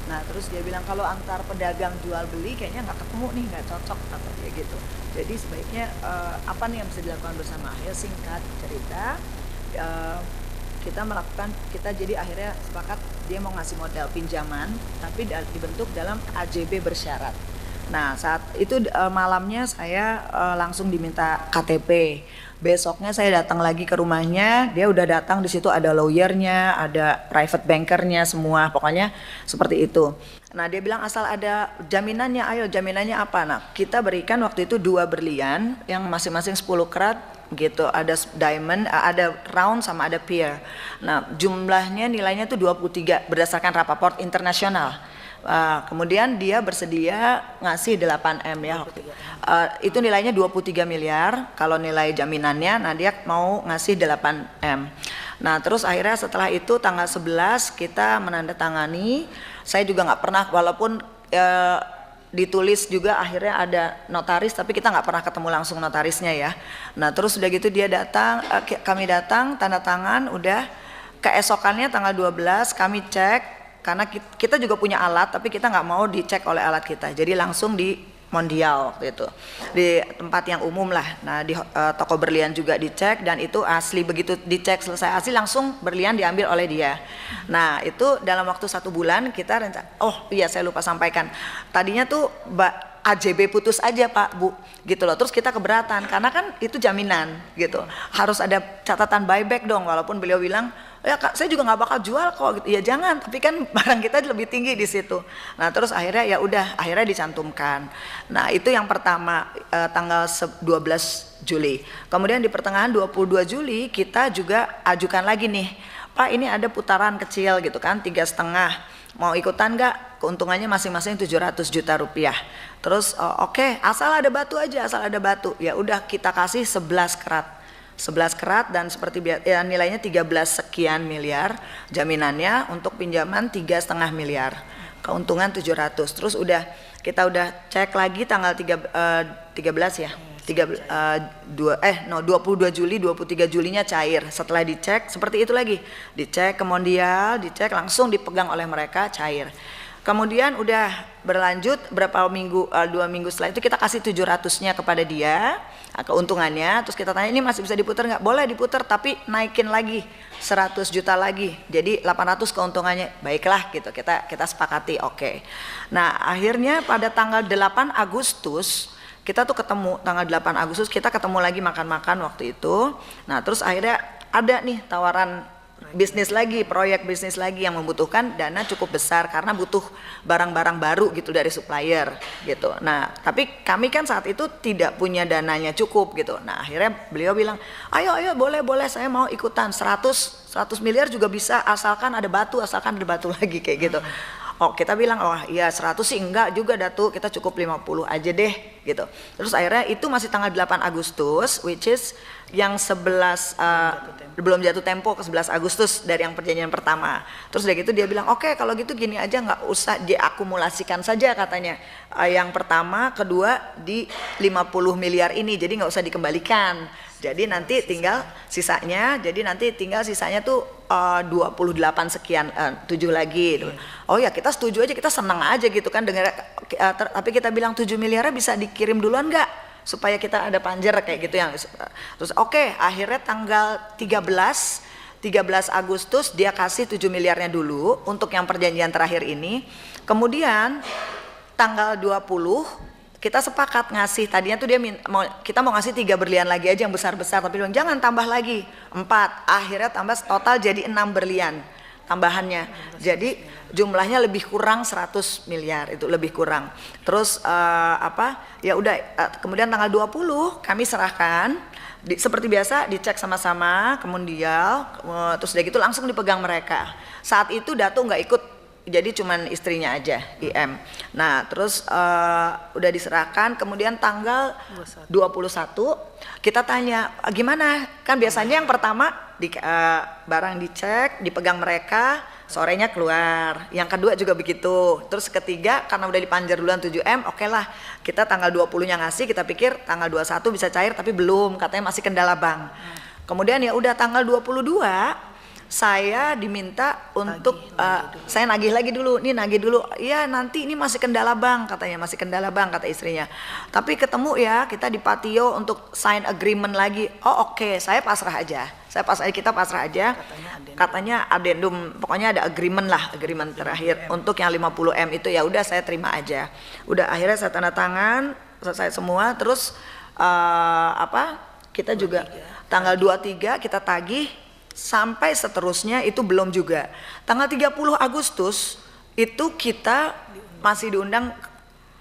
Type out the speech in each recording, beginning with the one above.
Nah terus dia bilang kalau antar pedagang jual beli kayaknya nggak ketemu nih, nggak cocok kata dia gitu. Jadi sebaiknya apa nih yang bisa dilakukan bersama. Ya singkat cerita kita jadi akhirnya sepakat dia mau ngasih modal pinjaman tapi dibentuk dalam AJB bersyarat. Nah saat itu malamnya saya langsung diminta KTP. Besoknya saya datang lagi ke rumahnya, dia udah datang, di situ ada lawyernya, ada private bankernya semua, pokoknya seperti itu. Nah dia bilang asal ada jaminannya, ayo jaminannya apa? Nah kita berikan waktu itu 2 berlian yang masing-masing 10 karat gitu, ada diamond, ada round sama ada pearl. Nah jumlahnya nilainya tuh 23 berdasarkan rapaport internasional. Kemudian dia bersedia ngasih 8M ya. Itu nilainya 23 miliar kalau nilai jaminannya. Nah dia mau ngasih 8M. Nah terus akhirnya setelah itu tanggal 11 kita menandatangani. Saya juga nggak pernah, walaupun ditulis juga akhirnya ada notaris, tapi kita nggak pernah ketemu langsung notarisnya ya. Nah terus udah gitu dia datang, kami datang tanda tangan, udah keesokannya tanggal 12 kami cek. Karena kita juga punya alat, tapi kita nggak mau dicek oleh alat kita, jadi langsung di Mondial waktu itu, di tempat yang umum lah. Nah di toko berlian juga dicek dan itu asli. Begitu dicek selesai asli langsung berlian diambil oleh dia. Nah itu dalam waktu 1 bulan kita rencana. Oh iya saya lupa sampaikan, tadinya tuh AJB putus aja Pak Bu gitu loh, terus kita keberatan karena kan itu jaminan gitu, harus ada catatan buyback dong, walaupun beliau bilang ya Kak saya juga nggak bakal jual kok gitu. Ya jangan, tapi kan barang kita lebih tinggi di situ. Nah terus akhirnya ya udah, akhirnya dicantumkan. Nah itu yang pertama tanggal 12 Juli. Kemudian di pertengahan 22 Juli kita juga ajukan lagi nih, Pak ini ada putaran kecil gitu kan, 3,5, mau ikutan nggak? Keuntungannya masing-masing 700 juta rupiah. Terus oke, asal ada batu aja, asal ada batu. Ya udah kita kasih 11 karat. 11 karat dan seperti ya, nilainya 13 sekian miliar jaminannya, untuk pinjaman 3,5 miliar, keuntungan 700. Terus kita udah cek lagi tanggal 13 ya, 22 Juli, 23 Julinya cair. Setelah dicek seperti itu lagi, dicek ke Mondial, dicek langsung dipegang oleh mereka, cair. Kemudian udah berlanjut berapa minggu, 2 minggu setelah itu kita kasih 700-nya kepada dia, keuntungannya. Terus kita tanya ini masih bisa diputar nggak? Boleh diputar tapi naikin lagi 100 juta lagi, jadi 800 keuntungannya. Baiklah gitu, kita sepakati, oke. Nah akhirnya pada tanggal 8 Agustus kita tuh ketemu, tanggal 8 Agustus kita ketemu lagi makan-makan waktu itu. Nah terus akhirnya ada nih tawaran bisnis lagi, proyek bisnis lagi yang membutuhkan dana cukup besar karena butuh barang-barang baru gitu dari supplier gitu. Nah tapi kami kan saat itu tidak punya dananya cukup gitu. Nah akhirnya beliau bilang ayo boleh saya mau ikutan 100 miliar juga bisa, asalkan ada batu lagi kayak gitu. Oh kita bilang oh iya 100 sih enggak juga Datu, kita cukup 50 aja deh gitu. Terus akhirnya itu masih tanggal 8 Agustus, which is yang 11 belum jatuh tempo ke 11 Agustus dari yang perjanjian pertama. Terus udah gitu dia bilang oke, kalau gitu gini aja, nggak usah diakumulasikan saja katanya, yang pertama kedua di 50 miliar ini, jadi nggak usah dikembalikan. Jadi nanti tinggal sisanya, tuh 28 sekian, 7 lagi. Oh ya kita setuju aja, kita senang aja gitu kan dengar. Tapi kita bilang 7 miliarnya bisa dikirim duluan nggak? Supaya kita ada panjer kayak gitu yang. Terus oke, akhirnya tanggal 13 Agustus dia kasih 7 miliarnya dulu untuk yang perjanjian terakhir ini. Kemudian tanggal 20 kita sepakat ngasih, tadinya tuh kita mau ngasih 3 berlian lagi aja yang besar-besar, tapi bilang jangan tambah lagi 4, akhirnya tambah total jadi 6 berlian tambahannya, jadi jumlahnya lebih kurang 100 miliar, itu lebih kurang. Terus ya udah, kemudian tanggal 20 kami serahkan, seperti biasa dicek sama-sama ke Mondial, terus udah gitu langsung dipegang mereka. Saat itu Datu nggak ikut, jadi cuman istrinya aja IM. Nah terus udah diserahkan, kemudian tanggal 21 kita tanya gimana, kan biasanya yang pertama barang dicek dipegang mereka, sorenya keluar, yang kedua juga begitu, terus ketiga karena udah dipanjar duluan 7M, oke lah kita tanggal 20 nya ngasih, kita pikir tanggal 21 bisa cair tapi belum, katanya masih kendala bank. Kemudian ya udah tanggal 22 saya diminta untuk saya nagih lagi dulu, iya nanti ini masih kendala bank katanya, masih kendala bank kata istrinya. Tapi ketemu ya kita di patio untuk sign agreement lagi. Oh oke, saya pasrah aja. Kita pasrah aja. Katanya addendum, pokoknya ada agreement lah, agreement terakhir untuk yang 50M itu ya udah saya terima aja. Udah akhirnya saya tanda tangan, selesai semua, terus kita juga tanggal 23 kita tagih. Sampai seterusnya itu belum juga. Tanggal 30 Agustus itu kita masih diundang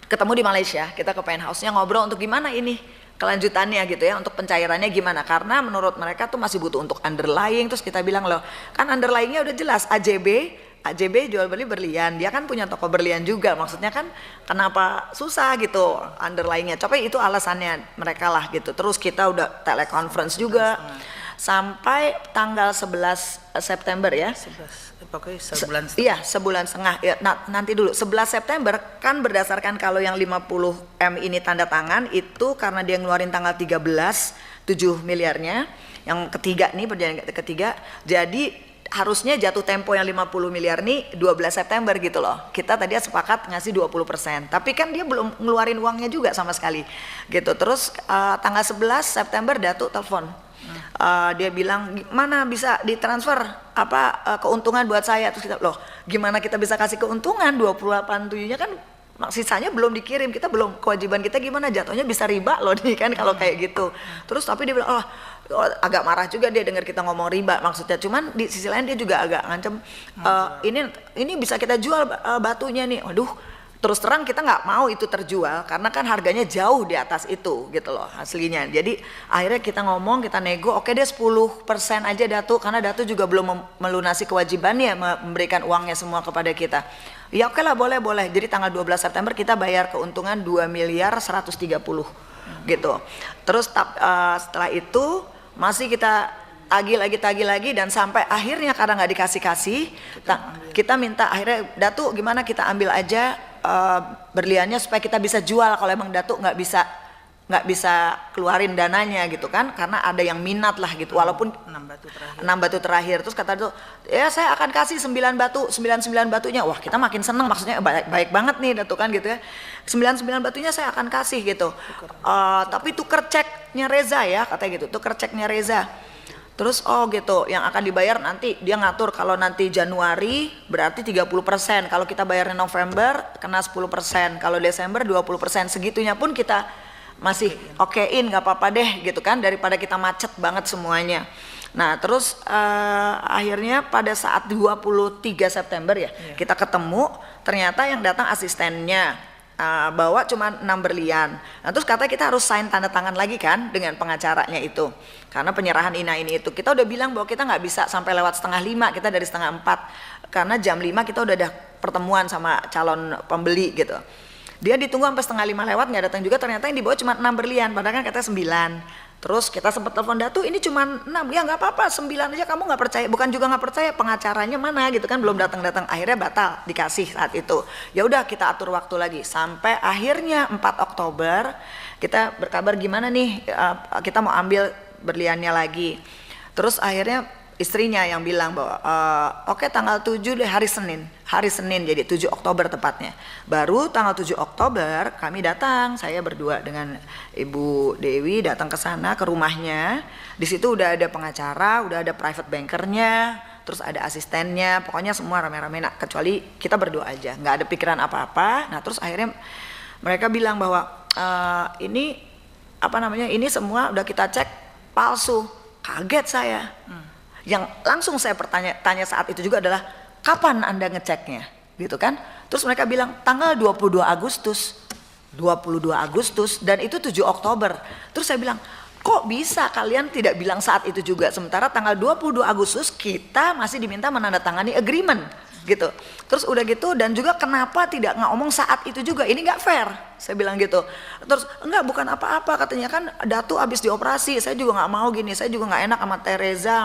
ketemu di Malaysia. Kita ke penthouse-nya ngobrol untuk gimana ini kelanjutannya gitu ya, untuk pencairannya gimana. Karena menurut mereka tuh masih butuh untuk underlying. Terus kita bilang loh, kan underlyingnya udah jelas AJB jual beli berlian. Dia kan punya toko berlian juga. Maksudnya kan kenapa susah gitu underlyingnya. Tapi itu alasannya mereka lah gitu. Terus kita udah teleconference juga. Sampai tanggal 11 September ya. 11, pokoknya sebulan setengah. Iya, sebulan setengah. Ya, nanti dulu, 11 September kan berdasarkan kalau yang 50M ini tanda tangan itu karena dia ngeluarin tanggal 13, 7 miliarnya. Yang ketiga nih, perjanjian ketiga. Jadi harusnya jatuh tempo yang 50 miliar nih 12 September gitu loh. Kita tadi sepakat ngasih 20%. Tapi kan dia belum ngeluarin uangnya juga sama sekali. Gitu. Terus tanggal 11 September Datuk telepon. Dia bilang mana bisa ditransfer keuntungan buat saya. Terus kita loh gimana kita bisa kasih keuntungan 28.7-nya kan sisanya belum dikirim, kita belum, kewajiban kita gimana, jatuhnya bisa riba loh nih kan kalau kayak gitu. Terus tapi dia bilang agak marah juga dia dengar kita ngomong riba maksudnya, cuman di sisi lain dia juga agak ngancem ini bisa kita jual batunya nih. Waduh, terus terang kita nggak mau itu terjual karena kan harganya jauh di atas itu gitu loh aslinya. Jadi akhirnya kita ngomong, kita nego, oke deh 10% aja Datuk, karena Datuk juga belum melunasi kewajibannya memberikan uangnya semua kepada kita. Ya oke lah, boleh. Jadi tanggal 12 September kita bayar keuntungan 2 miliar 130 gitu. Terus setelah itu masih kita tagih lagi dan sampai akhirnya karena nggak dikasih kita minta akhirnya, Datuk gimana kita ambil aja berliannya supaya kita bisa jual kalau emang Datuk nggak bisa keluarin dananya gitu kan, karena ada yang minat lah gitu, walaupun 6 batu terakhir. Terus kata Datuk, ya saya akan kasih 9 batunya. Wah kita makin seneng, maksudnya baik banget nih Datuk kan gitu ya, 9 batunya saya akan kasih gitu. Tapi tuker ceknya Reza ya katanya gitu, tuker ceknya Reza. Terus gitu, yang akan dibayar nanti dia ngatur, kalau nanti Januari berarti 30%, kalau kita bayarnya November kena 10%, kalau Desember 20%, segitunya pun kita masih okein, nggak apa-apa deh gitu kan, daripada kita macet banget semuanya. Nah terus akhirnya pada saat 23 September ya kita ketemu, ternyata yang datang asistennya. Bawa cuma 6 berlian. Nah terus katanya kita harus sign tanda tangan lagi kan dengan pengacaranya itu, karena penyerahan ini itu kita udah bilang bahwa kita nggak bisa sampai lewat 4:30, kita dari 3:30 karena jam 5 kita udah ada pertemuan sama calon pembeli gitu. Dia ditunggu sampai 4:30 lewat, nggak datang juga. Ternyata yang dibawa cuma 6 berlian, padahal kan katanya 9. Terus kita sempat telepon Datuk, ini cuma 6, ya nggak apa-apa 9 aja, kamu nggak percaya, bukan juga nggak percaya, pengacaranya mana gitu kan, belum datang. Akhirnya batal dikasih saat itu. Ya udah kita atur waktu lagi sampai akhirnya 4 Oktober kita berkabar gimana nih, kita mau ambil berliannya lagi. Terus akhirnya istrinya yang bilang bahwa oke, tanggal 7 deh, hari Senin jadi 7 Oktober tepatnya. Baru tanggal 7 Oktober kami datang, saya berdua dengan Ibu Dewi datang ke sana, ke rumahnya. Di situ udah ada pengacara, udah ada private bankernya, terus ada asistennya, pokoknya semua rame-rame. Nah, kecuali kita berdua aja, nggak ada pikiran apa-apa. Nah terus akhirnya mereka bilang bahwa ini ini semua udah kita cek palsu. Kaget saya. Yang langsung saya tanya saat itu juga adalah, kapan Anda ngeceknya gitu kan. Terus mereka bilang tanggal 22 Agustus dan itu 7 Oktober. Terus saya bilang, kok bisa kalian tidak bilang saat itu juga, sementara tanggal 22 Agustus kita masih diminta menandatangani agreement gitu. Terus udah gitu, dan juga kenapa tidak ngomong saat itu juga, ini nggak fair, saya bilang gitu. Terus enggak, bukan apa-apa katanya, kan Datu habis dioperasi, saya juga nggak mau gini, saya juga nggak enak sama Teresa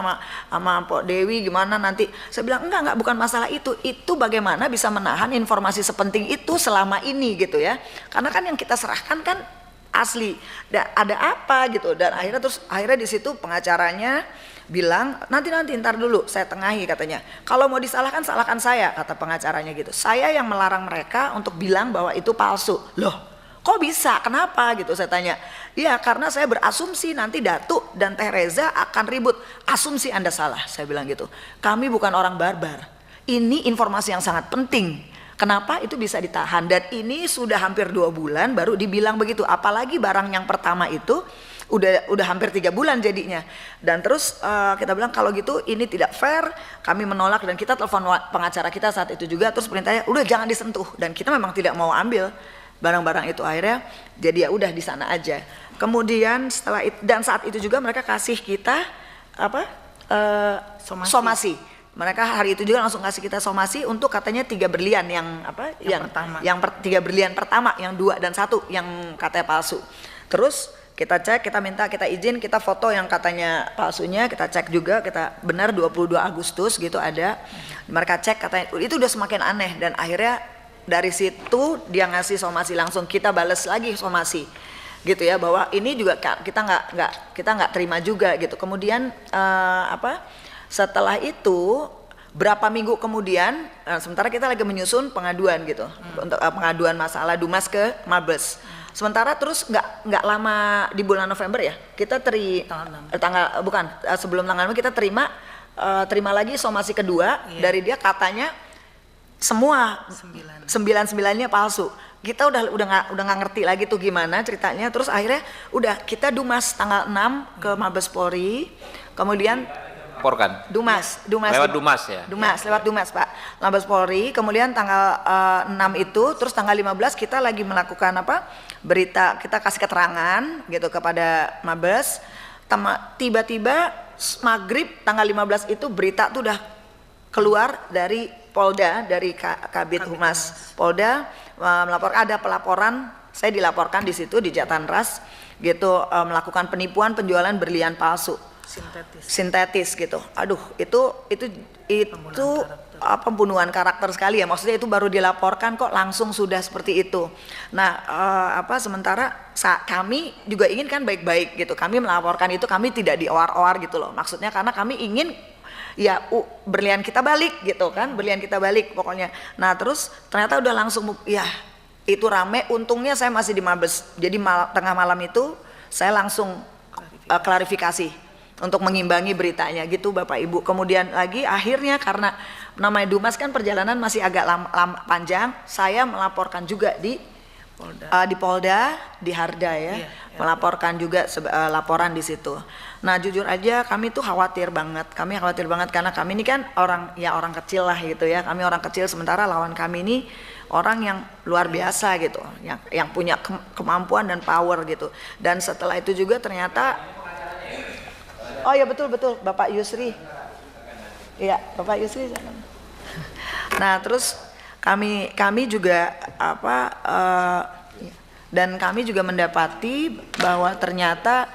sama Pok Dewi, gimana nanti. Saya bilang enggak, bukan masalah itu bagaimana bisa menahan informasi sepenting itu selama ini gitu ya, karena kan yang kita serahkan kan asli, ada apa gitu. Dan akhirnya di situ pengacaranya bilang nanti ntar dulu saya tengahi katanya. Kalau mau disalahkan salahkan saya, kata pengacaranya gitu. Saya yang melarang mereka untuk bilang bahwa itu palsu. Loh, kok bisa? Kenapa gitu saya tanya. Iya, karena saya berasumsi nanti Datuk dan Teh Reza akan ribut. Asumsi Anda salah, saya bilang gitu. Kami bukan orang barbar. Ini informasi yang sangat penting. Kenapa itu bisa ditahan? Dan ini sudah hampir 2 bulan baru dibilang begitu. Apalagi barang yang pertama itu udah hampir 3 bulan jadinya. Dan terus kita bilang kalau gitu ini tidak fair, kami menolak. Dan kita telepon pengacara kita saat itu juga, terus perintahnya udah jangan disentuh. Dan kita memang tidak mau ambil barang-barang itu, akhirnya jadi ya udah di sana aja. Kemudian setelah itu, dan saat itu juga mereka kasih kita apa somasi. Mereka hari itu juga langsung kasih kita somasi untuk katanya 3 berlian yang apa yang 3 berlian pertama, yang 2 dan 1 yang katanya palsu. Terus kita cek, kita minta, kita izin, kita foto yang katanya palsunya, kita cek juga, kita benar 22 Agustus gitu ada. Mereka cek katanya itu udah semakin aneh, dan akhirnya dari situ dia ngasih somasi langsung, kita bales lagi somasi gitu ya, bahwa ini juga kita nggak terima juga gitu. Kemudian setelah itu berapa minggu kemudian, sementara kita lagi menyusun pengaduan gitu, untuk pengaduan masalah Dumas ke Mabes. Sementara terus nggak lama di bulan November ya, kita sebelum tanggal 6 kita terima lagi somasi kedua dari dia, katanya semua 9-9-nya palsu. Kita udah nggak ngerti lagi tuh gimana ceritanya. Terus akhirnya udah kita Dumas tanggal 6 ke Mabes Polri, kemudian laporkan. Dumas Lewat Dumas ya? Lewat Dumas Pak, Mabes Polri. Kemudian tanggal 6 itu, terus tanggal 15 kita lagi melakukan berita, kita kasih keterangan gitu kepada Mabes. Tiba-tiba maghrib tanggal 15 itu berita tuh udah keluar dari Polda, dari Kabid Humas Polda, melaporkan ada pelaporan, saya dilaporkan di situ di Jatanras gitu, melakukan penipuan penjualan berlian palsu. Sintetis gitu. Aduh, itu pembunuhan karakter sekali ya. Maksudnya itu baru dilaporkan kok langsung sudah seperti itu. Nah, sementara kami juga ingin kan baik-baik gitu. Kami melaporkan itu, kami tidak dioar-oar gitu loh. Maksudnya karena kami ingin ya berlian kita balik gitu kan, berlian kita balik pokoknya. Nah, terus ternyata udah langsung ya itu rame. Untungnya saya masih di Mabes. Jadi tengah malam itu saya langsung klarifikasi untuk mengimbangi beritanya gitu Bapak Ibu. Kemudian lagi akhirnya karena namanya Dumas kan perjalanan masih agak panjang, saya melaporkan juga di Polda, di Harda ya, melaporkan juga laporan di situ. Nah jujur aja kami tuh khawatir banget karena kami ini kan orang kecil lah gitu ya, kami orang kecil sementara lawan kami ini orang yang luar biasa gitu, yang punya kemampuan dan power gitu. Dan setelah itu juga ternyata oh ya betul Bapak Yusri. Iya, Bapak Yusri. Nah, terus kami juga dan kami juga mendapati bahwa ternyata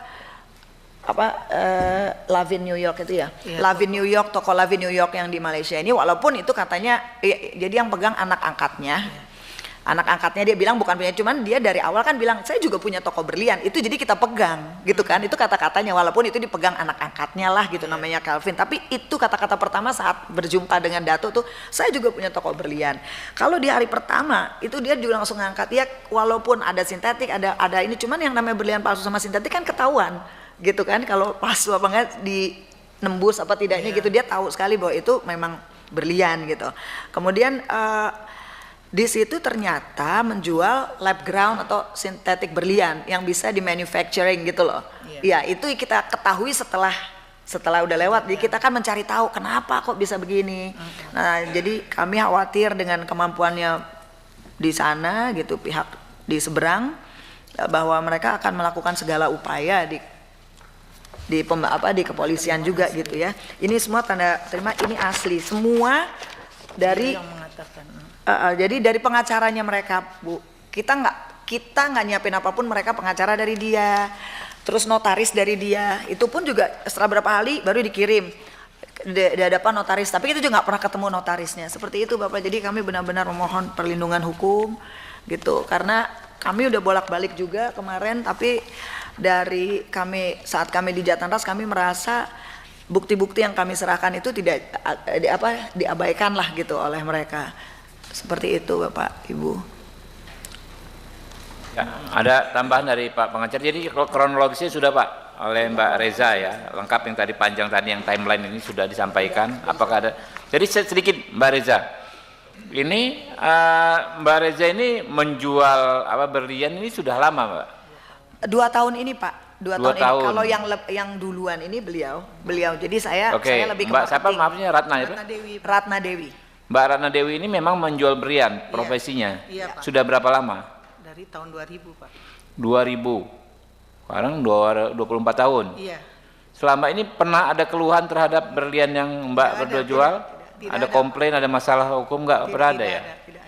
Lavin New York itu ya. Lavin New York, toko Lavin New York yang di Malaysia ini, walaupun itu katanya jadi yang pegang anak angkatnya. Anak angkatnya dia bilang bukan punya, cuman dia dari awal kan bilang saya juga punya toko berlian itu, jadi kita pegang gitu kan, itu kata-katanya, walaupun itu dipegang anak angkatnya lah gitu, namanya Calvin, tapi itu kata-kata pertama saat berjumpa dengan Datuk tuh, saya juga punya toko berlian. Kalau di hari pertama itu dia juga langsung ngangkat ya, walaupun ada sintetik ada ini, cuman yang namanya berlian palsu sama sintetik kan ketahuan gitu kan, kalau palsu apa enggak, di nembus apa tidaknya gitu, dia tahu sekali bahwa itu memang berlian gitu. Kemudian di situ ternyata menjual lab ground atau sintetik berlian yang bisa di manufacturing gitu loh. Ya itu kita ketahui setelah udah lewat. Jadi kita kan mencari tahu kenapa kok bisa begini. Nah jadi kami khawatir dengan kemampuannya di sana gitu, pihak di seberang, bahwa mereka akan melakukan segala upaya di kepolisian juga gitu ya. Ini semua tanda terima, ini asli semua dari jadi dari pengacaranya mereka Bu. Kita nggak nyiapin apapun, mereka pengacara dari dia, terus notaris dari dia. Itu pun juga setelah berapa hari baru dikirim di hadapan notaris. Tapi kita juga nggak pernah ketemu notarisnya. Seperti itu Bapak. Jadi kami benar-benar memohon perlindungan hukum gitu. Karena kami udah bolak-balik juga kemarin. Tapi dari saat kami di Jatanras kami merasa bukti-bukti yang kami serahkan itu tidak diabaikan lah gitu oleh mereka. Seperti itu Bapak Ibu. Ya, ada tambahan dari Pak Pengacara. Jadi kronologisnya sudah Pak oleh Mbak Reza ya, lengkap yang tadi panjang tadi yang timeline ini sudah disampaikan. Apakah ada? Jadi sedikit Mbak Reza. Ini Mbak Reza ini menjual berlian ini sudah lama Mbak? 2 tahun ini Pak. 2 tahun ini. Kalau yang duluan ini beliau. Jadi saya lebih ke Mbak siapa marketing. maafnya Ratna ya? Ratna Dewi. Mbak Ratna Dewi ini memang menjual berlian profesinya. Iya, Pak. Sudah berapa lama? Dari tahun 2000 Pak. 2000. Sekarang 24 tahun. Iya. Selama ini pernah ada keluhan terhadap berlian yang Mbak berdua jual? Tidak Ada ada, komplain, ada masalah hukum nggak? Pernah ada ya? Tidak